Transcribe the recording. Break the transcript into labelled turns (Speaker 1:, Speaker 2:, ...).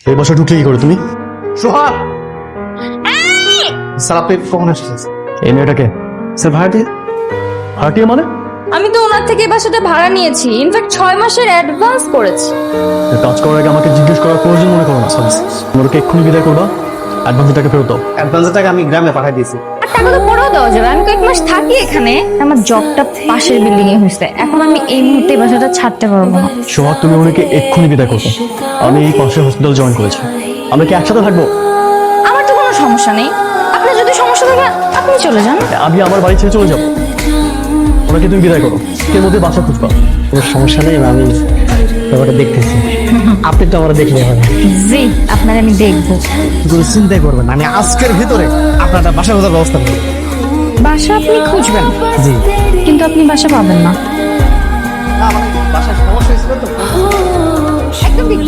Speaker 1: এই বছর ঢুকলে কি করে তুমি?
Speaker 2: সোহা স্যার, আপনি কখন এসেছেন?
Speaker 1: এই মেয়েটাকে
Speaker 2: স্যার ভাড়াটি
Speaker 1: হাঁটিয়ে মানে
Speaker 3: আমি তো ওনার থেকে এই বাসাটা ভাড়া নিয়েছি, ইনফ্যাক্ট 6 মাসের অ্যাডভান্স করেছি।
Speaker 1: কাজ করার আগে আমাকে জিজ্ঞেস করার প্রয়োজন মনে করো না। তোমাকে এক্ষুনি বিদায় করবা, অ্যাডভান্সের টাকা ফেরত দাও।
Speaker 2: অ্যাডভান্সের টাকা আমি গ্রামে পাঠিয়ে দিয়েছি।
Speaker 3: আর টাকা তো পরেও দেওয়া যাবে, আমি কয়েক মাস থাকি এখানে। আমার জবটা পাশের বিল্ডিং এ হয়েছে, এখন আমি এই মুহূর্তে এই বাসাটা ছাড়তে পারবো না।
Speaker 1: সোহাগ, তুমি ওনাকে এক্ষুনি বিদায় করবে। আমি এই পাশে হসপিটাল জয়েন করেছি, আমরা কি একসাথে থাকবো?
Speaker 3: আমার তো কোনো সমস্যা নেই, আপনার যদি সমস্যা থাকে আপনি চলে যান।
Speaker 1: আমি আমার বাড়ি ছেড়ে চলে যাবো, ওনাকে তুমি বিদায় করো। এর মধ্যে বাসা খুঁজবা।
Speaker 2: কোনো সমস্যা নেই, আমি ব্যাপারটা দেখতেছি। আপনি তো আমার দেখলে হবে।
Speaker 3: জি, আপনার আমি দেখবো।
Speaker 2: কোনো চিন্তাই করবেন না, আমি আজকের ভিতরে আপনার একটা বাসা খোঁজার ব্যবস্থা করবো।
Speaker 3: বাসা আপনি খুঁজবেন,
Speaker 2: জি।
Speaker 3: কিন্তু আপনি বাসা পাবেন না।
Speaker 2: বাসায় সমস্যা হয়েছিল তো।
Speaker 3: একদম ঠিক।